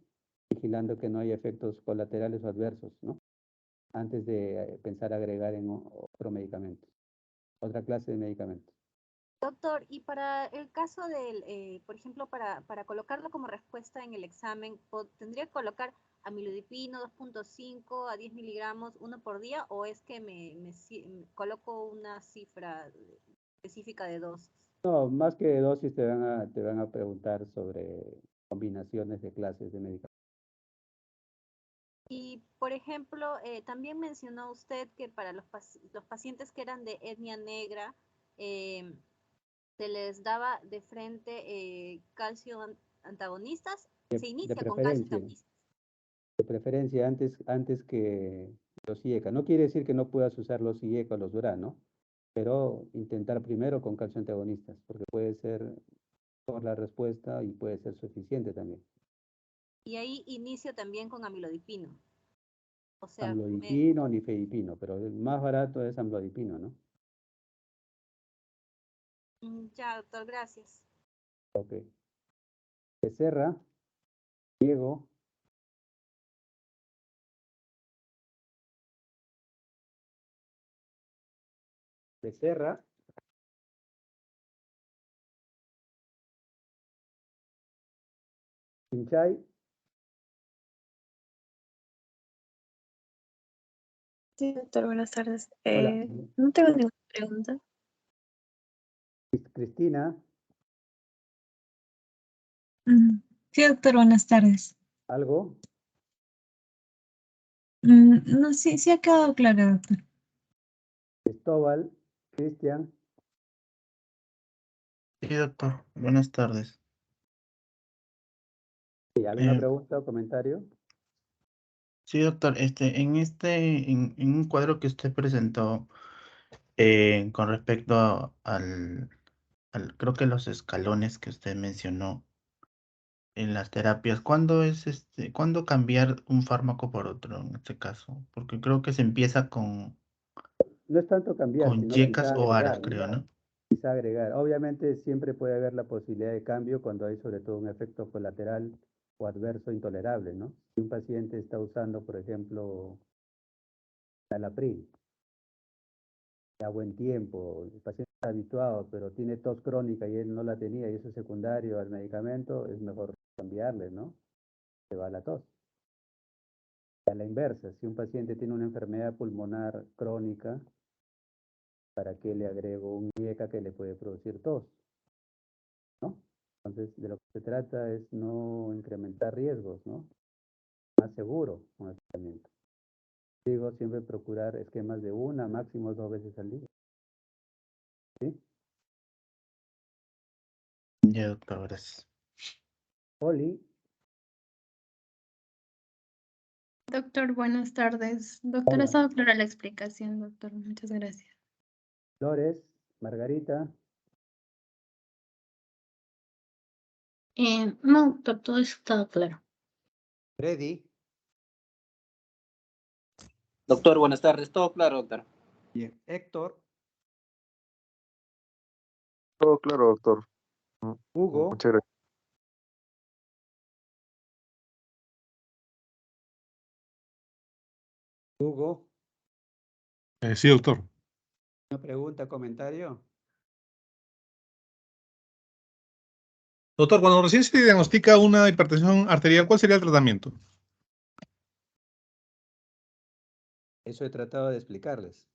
vigilando que no haya efectos colaterales o adversos, ¿no? Antes de pensar agregar en otro medicamento, otra clase de medicamentos. Doctor, y para el caso del, por ejemplo, para colocarlo como respuesta en el examen, ¿tendría que colocar amilodipino 2.5 a 10 miligramos uno por día o es que me coloco una cifra específica de dosis? No, más que dosis te van a preguntar sobre combinaciones de clases de medicamentos. Y, por ejemplo, también mencionó usted que para los pacientes que eran de etnia negra, eh, se les daba de frente calcio antagonistas, se De inicia con calcio preferencia. antagonistas. De preferencia antes que los IECA. No quiere decir que no puedas usar los IECA o los DURA, ¿no? Pero intentar primero con calcio antagonistas, porque puede ser por la respuesta y puede ser suficiente también. Y ahí inicio también con amilodipino. O sea, Amlodipino, nifedipino, pero el más barato es amlodipino, ¿no? ya, doctor, gracias. Ok. Becerra, Diego, Becerra, Pinchay, Sí, doctor, buenas tardes. hola, No tengo ninguna pregunta. Cristina, Sí, doctor, buenas tardes. algo, No, sí, sí ha quedado claro, doctor. Cristóbal, Cristian, Sí, doctor. Buenas tardes. ¿alguna Eh, pregunta o comentario? sí, doctor. En un cuadro que usted presentó con respecto creo que los escalones que usted mencionó en las terapias, ¿cuándo cambiar un fármaco por otro en este caso? Porque creo que se empieza No es tanto cambiar, con sino yecas quizá o aras, agregar, ¿no? creo, ¿no? Quizá agregar. Obviamente siempre puede haber la posibilidad de cambio cuando hay sobre todo un efecto colateral o adverso intolerable, ¿no? Si un paciente está usando, por ejemplo, Alapril, a buen tiempo, el paciente está habituado, pero tiene tos crónica y él no la tenía y eso es secundario al medicamento, es mejor cambiarle, ¿no? Se va la tos. A la inversa, si un paciente tiene una enfermedad pulmonar crónica, ¿para qué le agrego un IECA que le puede producir tos? ¿No? Entonces, de lo que se trata es no incrementar riesgos, ¿no? Más seguro con el tratamiento. Digo, siempre procurar esquemas de una, máximo 2 veces al día. ¿Sí? Ya, doctor, gracias. Oli, Doctor, buenas tardes. Doctor, ha hola. estado clara la explicación, doctor. Muchas gracias. Flores, Margarita, No, doctor, todo está claro. Freddy. Doctor, buenas tardes. Todo claro, doctor. Bien. Héctor, Todo claro, doctor. Hugo, Muchas gracias. Hugo, Sí, doctor. una pregunta, comentario. Doctor, cuando recién se diagnostica una hipertensión arterial, ¿cuál sería el tratamiento? Eso he tratado de explicarles.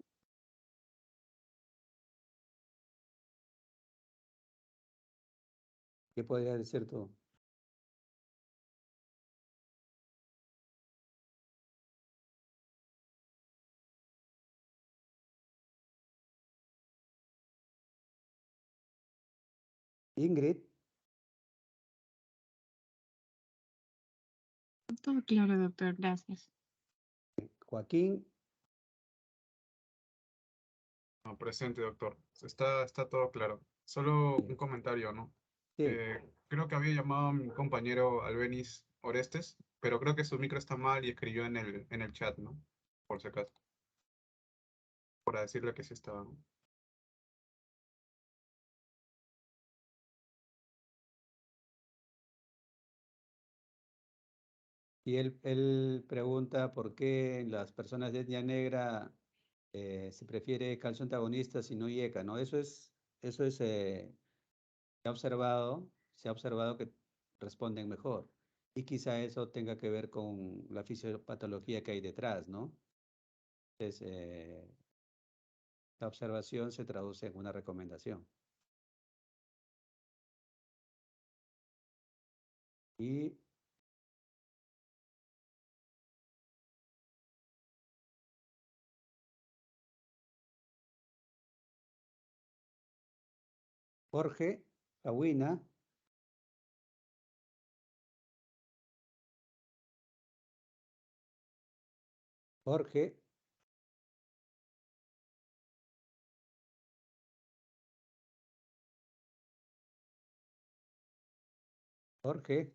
¿Qué podría decir tú? Ingrid, Todo claro, doctor. Gracias. Joaquín, No, presente, doctor. Está todo claro. Solo un comentario, ¿no? sí. Creo que había llamado a mi compañero Albeniz Orestes, pero creo que su micro está mal y escribió en el chat, ¿no? Por si acaso. Para decirle que sí estaba. Y él pregunta por qué en las personas de etnia negra se prefiere calcio antagonista si no IECA, ¿no? Se ha observado que responden mejor. Y quizá eso tenga que ver con la fisiopatología que hay detrás, ¿no? Entonces, la observación se traduce en una recomendación. Y Jorge, Awina, Jorge, Jorge,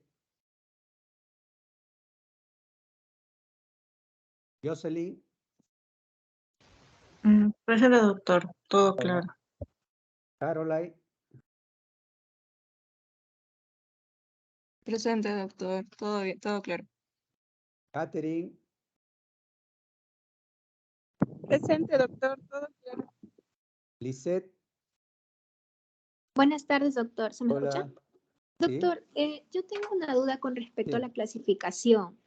Jocelyn, Presente, doctor, todo hola, claro. Caroline, Presente, doctor. Todo bien, todo claro. Catherine, Presente, doctor. Todo claro. Lisette, Buenas tardes, doctor. ¿Se me escucha? hola, sí, Doctor, yo tengo una duda con respecto a sí, la clasificación.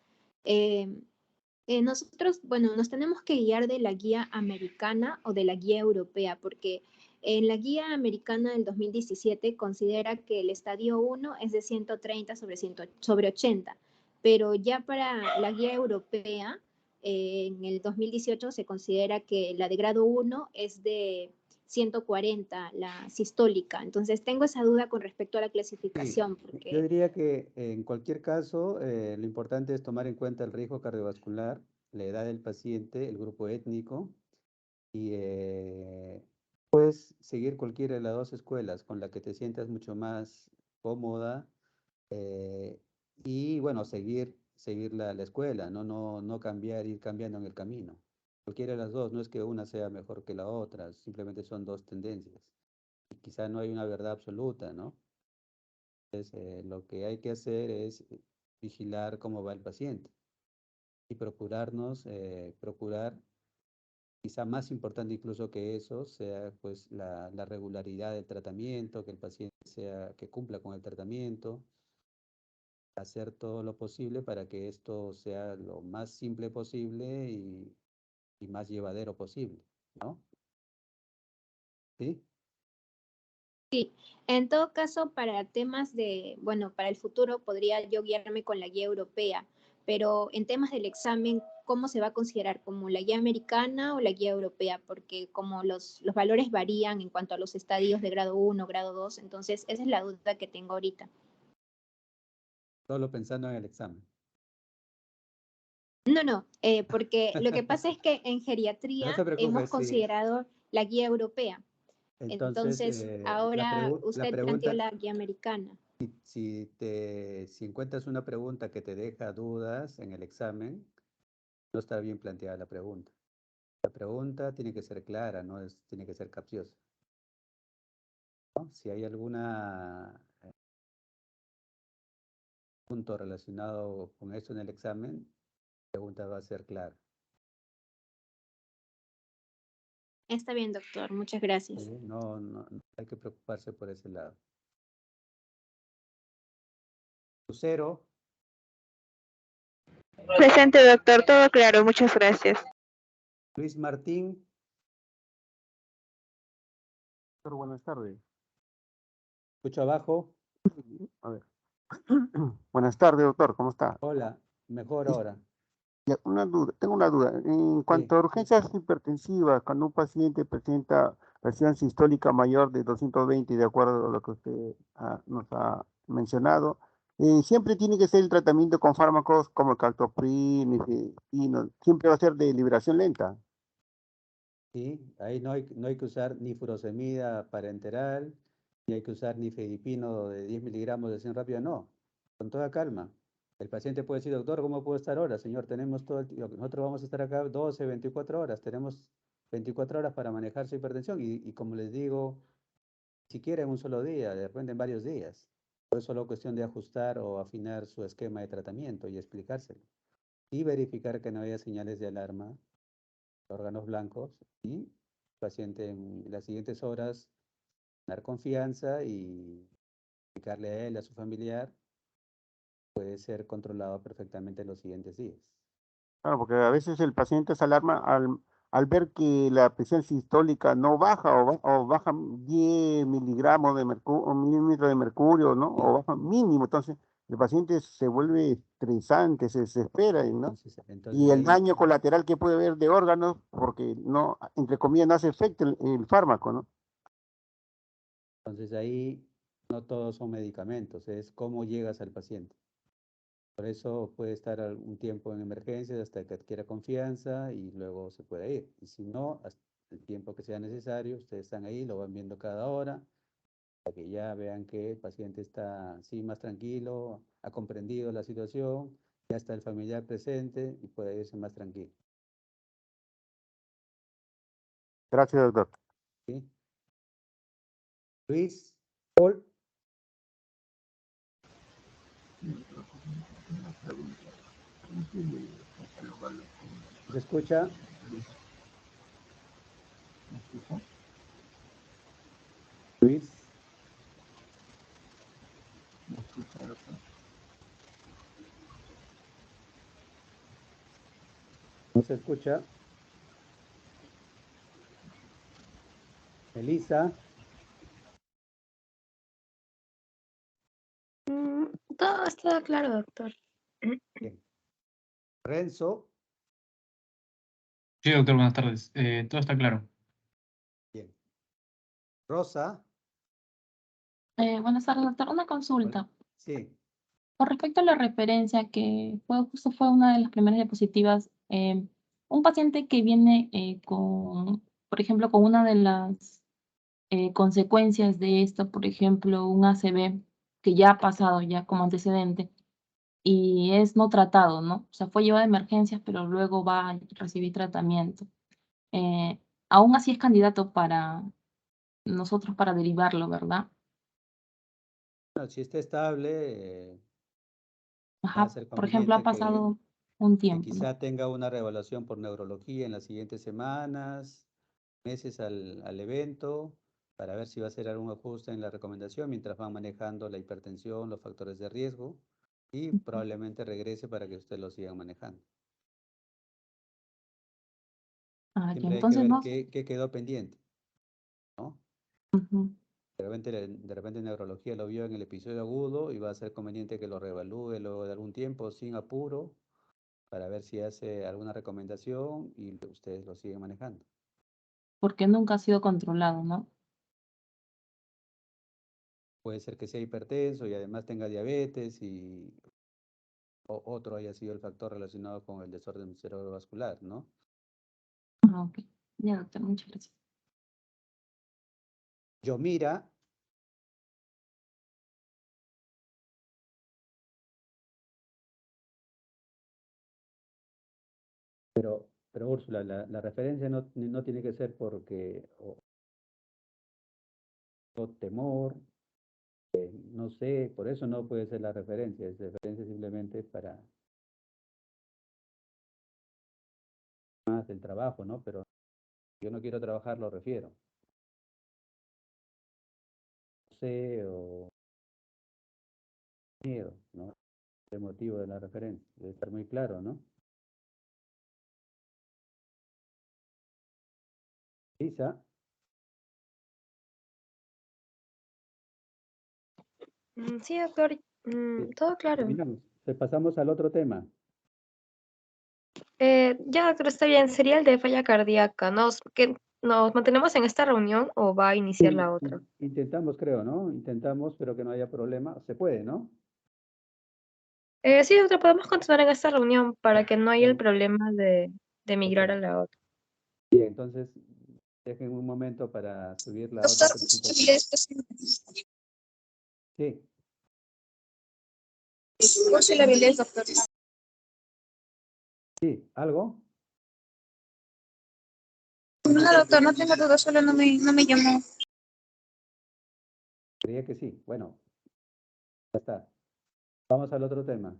Eh, nosotros, bueno, nos tenemos que guiar de la guía americana o de la guía europea, porque en la guía americana del 2017 considera que el estadio 1 es de 130 sobre 80, pero ya para la guía europea, en el 2018 se considera que la de grado 1 es de 140, la sistólica. Entonces, tengo esa duda con respecto a la sí. clasificación, Yo porque diría que en cualquier caso, lo importante es tomar en cuenta el riesgo cardiovascular, la edad del paciente, el grupo étnico y puedes seguir cualquiera de las dos escuelas con la que te sientas mucho más cómoda eh, y bueno, seguir la escuela, no cambiar, ir cambiando en el camino. Cualquiera de las dos, no es que una sea mejor que la otra, simplemente son dos tendencias. Y quizá no hay una verdad absoluta, ¿no? Entonces, lo que hay que hacer es vigilar cómo va el paciente y procurar, quizá más importante incluso que eso, sea pues la regularidad del tratamiento, que el paciente que cumpla con el tratamiento, hacer todo lo posible para que esto sea lo más simple posible y más llevadero posible, ¿no? ¿Sí? Sí, en todo caso, para temas de, bueno, para el futuro podría yo guiarme con la guía europea, pero en temas del examen, ¿cómo se va a considerar? ¿Como la guía americana o la guía europea? Porque como los valores varían en cuanto a los estadios de grado 1, grado 2, entonces esa es la duda que tengo ahorita. Solo pensando en el examen. No, porque lo que pasa es que en No geriatría se preocupe, hemos sí. considerado la guía europea. Entonces, ahora usted planteó la guía americana. Si encuentras una pregunta que te deja dudas en el examen, no está bien planteada la pregunta. La pregunta tiene que ser clara, tiene que ser capciosa, ¿no? Si hay alguna punto relacionado con eso en el examen, la pregunta va a ser clara. Está bien, doctor. Muchas gracias. No hay que preocuparse por ese lado. Lucero. Presente, doctor. Todo claro. Muchas gracias. Luis Martín. Doctor, buenas tardes. Escucho abajo. A ver. Buenas tardes, doctor. ¿Cómo está? Hola, mejor ahora. Ya, tengo una duda. En cuanto a urgencias hipertensivas, cuando un paciente presenta presión sistólica mayor de 220, de acuerdo a lo que usted nos ha mencionado, siempre tiene que ser el tratamiento con fármacos como el captopril, nifedipino, siempre va a ser de liberación lenta. Sí, ahí no hay que usar ni furosemida parenteral, ni hay que usar nifedipino de 10 miligramos de acción rápida, no, con toda calma. El paciente puede decir, doctor, ¿cómo puedo estar horas? Señor, tenemos todo el tiempo, nosotros vamos a estar acá 12, 24 horas, tenemos 24 horas para manejar su hipertensión y como les digo, si quieren un solo día, de repente en varios días. Es solo cuestión de ajustar o afinar su esquema de tratamiento y explicárselo. Y verificar que no haya señales de alarma, órganos blancos, y el paciente en las siguientes horas dar confianza y explicarle a él, a su familiar, puede ser controlado perfectamente en los siguientes días. Claro, porque a veces el paciente se alarma al ver que la presión sistólica no baja o baja 10 miligramos de mercurio, o milímetros de mercurio, ¿no? O baja mínimo. Entonces, el paciente se vuelve estresante, se desespera, ¿no? Y el daño colateral que puede haber de órganos, porque no, entre comillas, no hace efecto el fármaco, ¿no? Entonces ahí no todos son medicamentos, es cómo llegas al paciente. Por eso puede estar un tiempo en emergencias hasta que adquiera confianza y luego se puede ir. Y si no, hasta el tiempo que sea necesario, ustedes están ahí, lo van viendo cada hora, para que ya vean que el paciente está sí más tranquilo, ha comprendido la situación, ya está el familiar presente y puede irse más tranquilo. Gracias, doctor. ¿Sí? Luis, Paul. ¿Se escucha? Luis. ¿No se escucha? Elisa. Todo está claro, doctor. Bien. Renzo. Sí, doctor, buenas tardes. Todo está claro. Bien. Rosa. Buenas tardes, doctor. Una consulta. Sí. Con respecto a la referencia que justo fue una de las primeras diapositivas, un paciente que viene con, por ejemplo, con una de las consecuencias de esto, por ejemplo, un ACV que ya ha pasado ya como antecedente y es no tratado, ¿no? O sea, fue llevado a emergencias, pero luego va a recibir tratamiento. Aún así es candidato para nosotros para derivarlo, ¿verdad? Bueno, si está estable, Va a Ajá, ser por ejemplo, ha conveniente pasado un que tiempo, ¿no? quizá tenga una reevaluación por neurología en las siguientes semanas, meses al evento, para ver si va a hacer algún ajuste en la recomendación mientras van manejando la hipertensión, los factores de riesgo, y probablemente regrese para que ustedes lo sigan manejando. Ah, ya, Siempre hay que entonces ver no. qué quedó pendiente, ¿no? Ujú. De repente neurología lo vio en el episodio agudo y va a ser conveniente que lo reevalúe luego de algún tiempo sin apuro para ver si hace alguna recomendación y ustedes lo siguen manejando. Porque nunca ha sido controlado, ¿no? Puede ser que sea hipertenso y además tenga diabetes y otro haya sido el factor relacionado con el desorden cerebrovascular, ¿no? Ah, ok. Ya, doctor, muchas gracias. Yo mira, pero Úrsula, la referencia no tiene que ser porque o temor, no sé, por eso no puede ser la referencia, es referencia simplemente para más el trabajo, ¿no? Pero yo no quiero trabajar, lo refiero. No sé, o miedo, ¿no? El motivo de la referencia, debe estar muy claro, ¿no? Lisa, Sí, doctor, todo claro. terminamos. Pasamos al otro tema. Ya, doctor, está bien. Sería el de falla cardíaca. ¿Nos mantenemos en esta reunión o va a iniciar la otra? Intentamos, creo, ¿no? Intentamos, pero que no haya problema. Se puede, ¿no? Sí, doctor, podemos continuar en esta reunión para que no haya el Bueno, problema de migrar a perfecto. la otra. Bien, entonces, dejen un momento para subir la otra Doctor, presentación. Sí, posibilidades, doctor. sí, ¿algo? No, doctor, no tengo dudas, solo no me llamó. Creía que sí. Bueno, ya está. Vamos al otro tema.